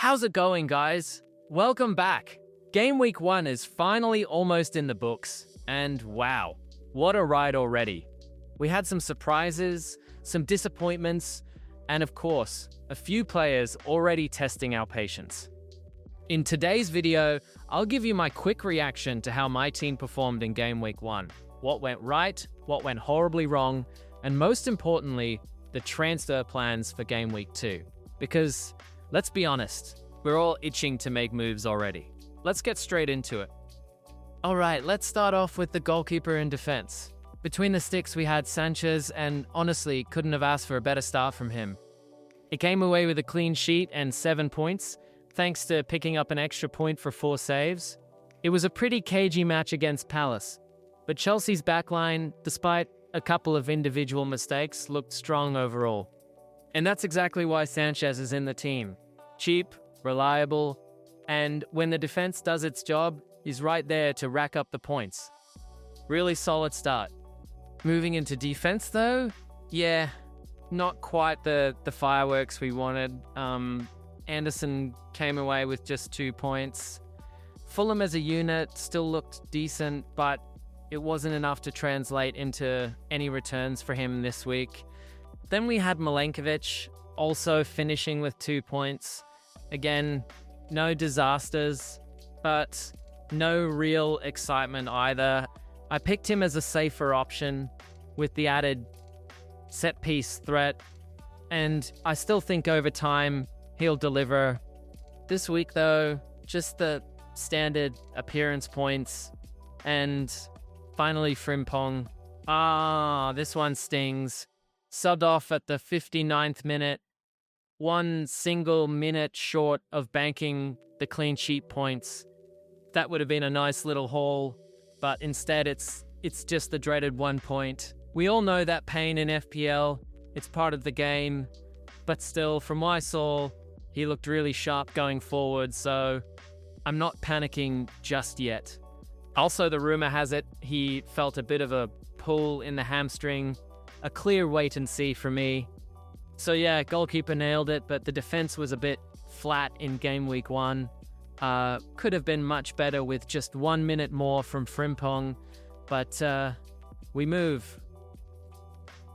How's it going, guys? Welcome back. Game week 1 is finally almost in the books, and wow, what a ride already. We had some surprises, some disappointments, and of course, a few players already testing our patience. In today's video, I'll give you my quick reaction to how my team performed in Game Week 1, what went right, what went horribly wrong, and most importantly, the transfer plans for Game Week 2. Because, let's be honest, we're all itching to make moves already. Let's get straight into it. Alright, let's start off with the goalkeeper in defense. Between the sticks we had Sanchez, and honestly, couldn't have asked for a better start from him. He came away with a clean sheet and 7 points, thanks to picking up an extra point for 4 saves. It was a pretty cagey match against Palace, but Chelsea's backline, despite a couple of individual mistakes, looked strong overall. And that's exactly why Sanchez is in the team. Cheap, reliable, and when the defense does its job, he's right there to rack up the points. Really solid start. Moving into defense though, yeah, not quite the fireworks we wanted. Anderson came away with just 2 points. Fulham as a unit still looked decent, but it wasn't enough to translate into any returns for him this week. Then we had Milenkovic, also finishing with 2 points. Again, no disasters, but no real excitement either. I picked him as a safer option with the added set-piece threat, and I still think over time he'll deliver. This week though, just the standard appearance points, and finally Frimpong. This one stings. Subbed off at the 59th minute, 1 single minute short of banking the clean sheet points. That would have been a nice little haul, but instead it's just the dreaded 1 point. We all know that pain in FPL, it's part of the game, but still, from what I saw, he looked really sharp going forward, so I'm not panicking just yet. Also, the rumor has it he felt a bit of a pull in the hamstring. A clear wait and see for me. So yeah, goalkeeper nailed it, but the defense was a bit flat in Game Week 1. Could have been much better with just 1 minute more from Frimpong, but we move.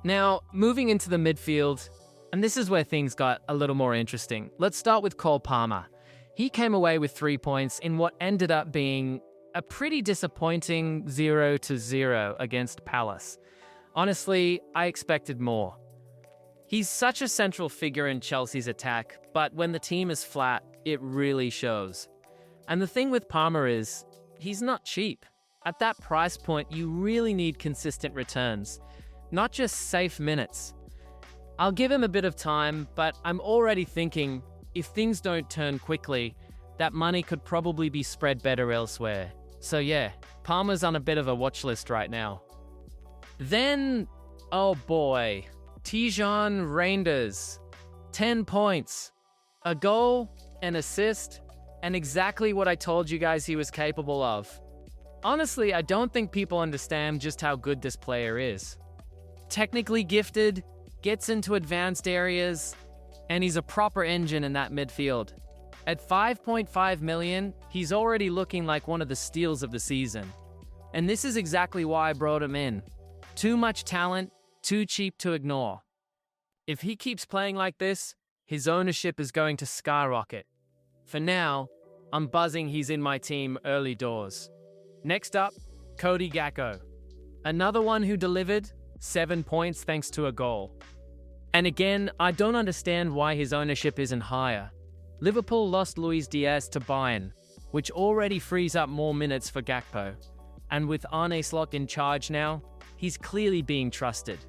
Now, moving into the midfield, and this is where things got a little more interesting. Let's start with Cole Palmer. He came away with 3 points in what ended up being a pretty disappointing 0-0 against Palace. Honestly, I expected more. He's such a central figure in Chelsea's attack, but when the team is flat, it really shows. And the thing with Palmer is, he's not cheap. At that price point, you really need consistent returns, not just safe minutes. I'll give him a bit of time, but I'm already thinking, if things don't turn quickly, that money could probably be spread better elsewhere. So yeah, Palmer's on a bit of a watch list right now. Then, oh boy, Tijan Reinders, 10 points, a goal, an assist, and exactly what I told you guys he was capable of. Honestly, I don't think people understand just how good this player is. Technically gifted, gets into advanced areas, and he's a proper engine in that midfield. At 5.5 million, he's already looking like one of the steals of the season. And this is exactly why I brought him in. Too much talent, too cheap to ignore. If he keeps playing like this, his ownership is going to skyrocket. For now, I'm buzzing he's in my team early doors. Next up, Cody Gakpo. Another one who delivered 7 points thanks to a goal. And again, I don't understand why his ownership isn't higher. Liverpool lost Luis Diaz to Bayern, which already frees up more minutes for Gakpo. And with Arne Slot in charge now, he's clearly being trusted.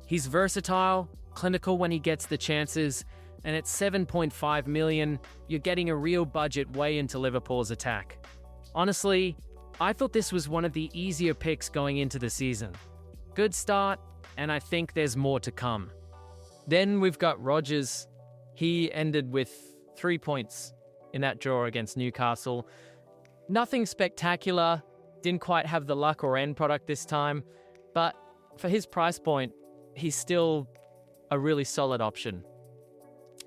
He's versatile, clinical when he gets the chances, and at 7.5 million, you're getting a real budget way into Liverpool's attack. Honestly, I thought this was one of the easier picks going into the season. Good start, and I think there's more to come. Then we've got Rodgers. He ended with 3 points in that draw against Newcastle. Nothing spectacular, didn't quite have the luck or end product this time, but for his price point, he's still a really solid option.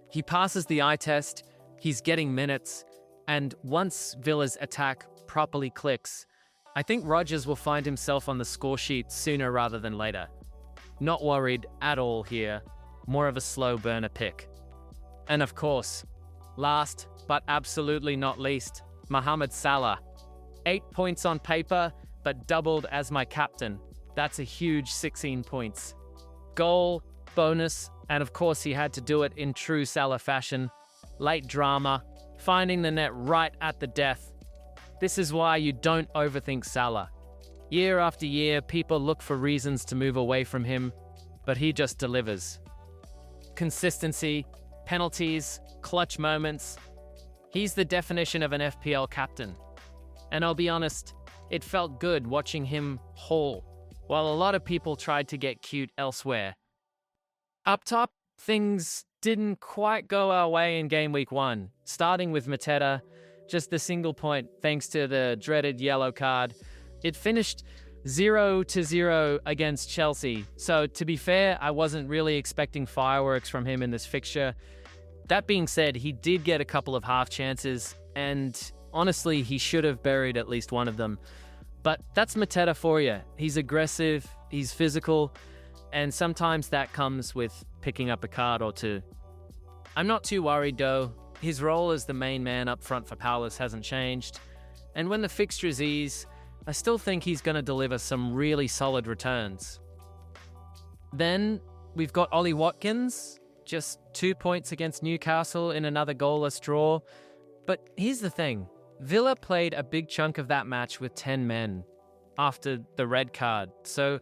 He passes the eye test, He's getting minutes, and once Villa's attack properly clicks, I think Rodgers will find himself on the score sheet sooner rather than later. Not worried at all here, more of a slow burner pick. And of course, last but absolutely not least, Mohamed Salah. 8 points on paper, but doubled as my captain. That's a huge 16 points. Goal, bonus, and of course he had to do it in true Salah fashion. Late drama, finding the net right at the death. This is why you don't overthink Salah. Year after year, people look for reasons to move away from him, but he just delivers. Consistency, penalties, clutch moments. He's the definition of an FPL captain. And I'll be honest, it felt good watching him haul, while a lot of people tried to get cute elsewhere. Up top, things didn't quite go our way in game week 1, starting with Mateta, just the single point thanks to the dreaded yellow card. It finished 0-0 against Chelsea, so to be fair, I wasn't really expecting fireworks from him in this fixture. That being said, he did get a couple of half chances, and honestly, he should have buried at least one of them. But that's Mateta for you. He's aggressive, he's physical, and sometimes that comes with picking up a card or two. I'm not too worried though. His role as the main man up front for Palace hasn't changed, and when the fixtures ease, I still think he's going to deliver some really solid returns. Then we've got Ollie Watkins, just 2 points against Newcastle in another goalless draw. But here's the thing, Villa played a big chunk of that match with 10 men after the red card, so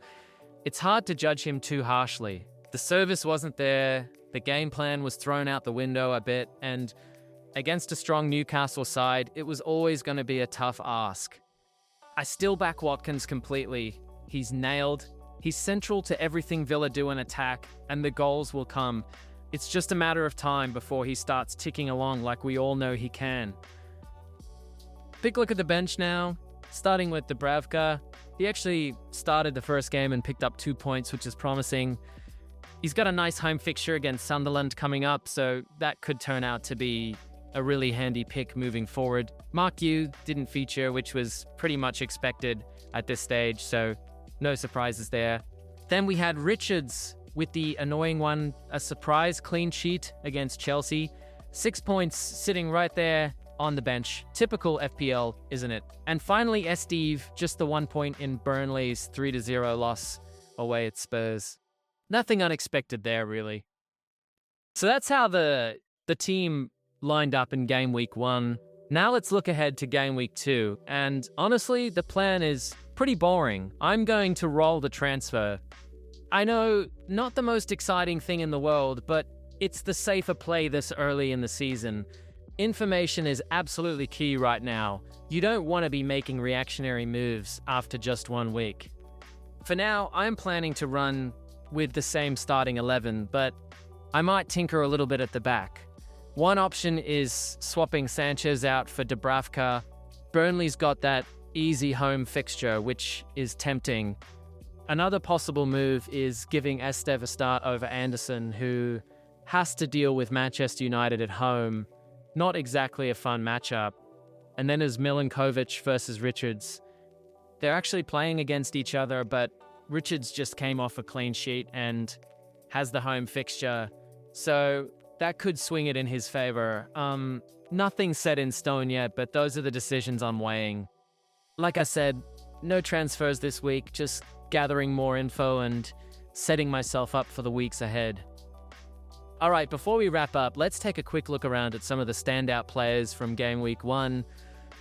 it's hard to judge him too harshly. The service wasn't there, the game plan was thrown out the window a bit, and against a strong Newcastle side, it was always going to be a tough ask. I still back Watkins completely. He's nailed. He's central to everything Villa do in attack, and the goals will come. It's just a matter of time before he starts ticking along like we all know he can. Big look at the bench now, starting with Dubravka. He actually started the first game and picked up 2 points, which is promising. He's got a nice home fixture against Sunderland coming up, so that could turn out to be a really handy pick moving forward. Mark Yu didn't feature, which was pretty much expected at this stage, so no surprises there. Then we had Richards with the annoying one, a surprise clean sheet against Chelsea. 6 points sitting right there on the bench. Typical FPL, isn't it? And finally, Steve, just the 1 point in Burnley's 3-0 loss away at Spurs. Nothing unexpected there, really. So that's how the team lined up in game week 1. Now let's look ahead to game week 2. And honestly, the plan is pretty boring. I'm going to roll the transfer. I know, not the most exciting thing in the world, but it's the safer play this early in the season. Information is absolutely key right now. You don't want to be making reactionary moves after just 1 week. For now, I'm planning to run with the same starting 11, but I might tinker a little bit at the back. One option is swapping Sanchez out for Dubravka. Burnley's got that easy home fixture, which is tempting. Another possible move is giving Estev a start over Anderson, who has to deal with Manchester United at home. Not exactly a fun matchup. And then there's Milinkovic versus Richards. They're actually playing against each other, but Richards just came off a clean sheet and has the home fixture. So that could swing it in his favor. Nothing set in stone yet, but those are the decisions I'm weighing. Like I said, no transfers this week, just gathering more info and setting myself up for the weeks ahead. All right, before we wrap up, let's take a quick look around at some of the standout players from game week 1,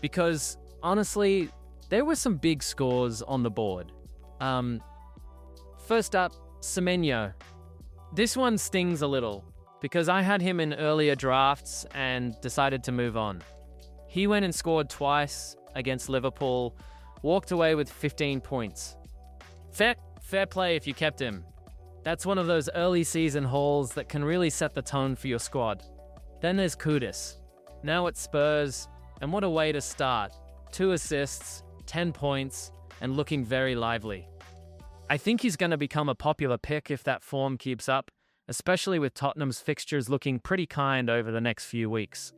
because honestly, there were some big scores on the board. First up, Semenyo. This one stings a little, because I had him in earlier drafts and decided to move on. He went and scored twice against Liverpool, walked away with 15 points. Fair play if you kept him. That's one of those early season hauls that can really set the tone for your squad. Then there's Kudus. Now at Spurs, and what a way to start. 2 assists, 10 points, and looking very lively. I think he's going to become a popular pick if that form keeps up, especially with Tottenham's fixtures looking pretty kind over the next few weeks.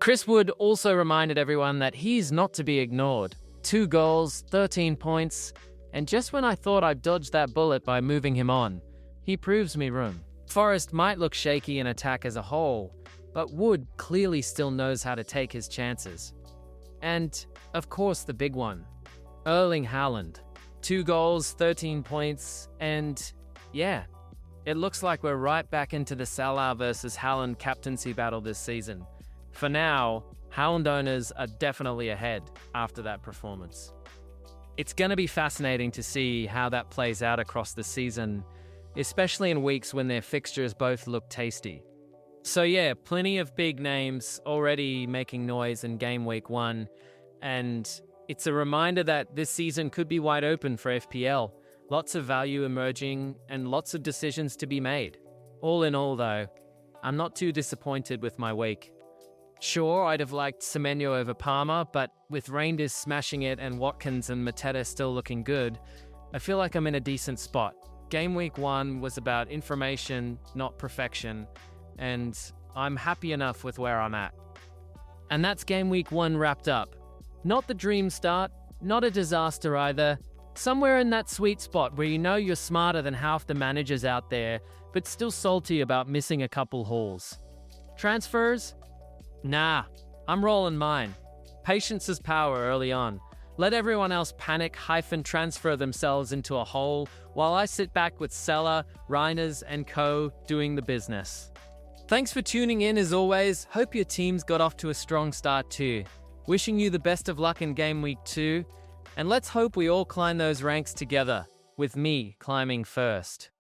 Chris Wood also reminded everyone that he's not to be ignored. 2 goals, 13 points, and just when I thought I'd dodged that bullet by moving him on, he proves me wrong. Forest might look shaky in attack as a whole, but Wood clearly still knows how to take his chances. And, of course, the big one, Erling Haaland. 2 goals, 13 points, and yeah, it looks like we're right back into the Salah versus Haaland captaincy battle this season. For now, Haaland owners are definitely ahead after that performance. It's going to be fascinating to see how that plays out across the season, especially in weeks when their fixtures both look tasty. So yeah, plenty of big names already making noise in game week 1, and it's a reminder that this season could be wide open for FPL. Lots of value emerging and lots of decisions to be made. All in all though, I'm not too disappointed with my week. Sure, I'd have liked Semenyo over Palmer, but with Reinders smashing it and Watkins and Mateta still looking good, I feel like I'm in a decent spot. Game week 1 was about information, not perfection, and I'm happy enough with where I'm at. And that's game week 1 wrapped up. Not the dream start, not a disaster either. Somewhere in that sweet spot where you know you're smarter than half the managers out there, but still salty about missing a couple hauls. Transfers? Nah, I'm rolling mine. Patience is power early on. Let everyone else panic-transfer themselves into a hole while I sit back with Salah, Reinders, and co. doing the business. Thanks for tuning in as always. Hope your team's got off to a strong start too. Wishing you the best of luck in game week 2. And let's hope we all climb those ranks together, with me climbing first.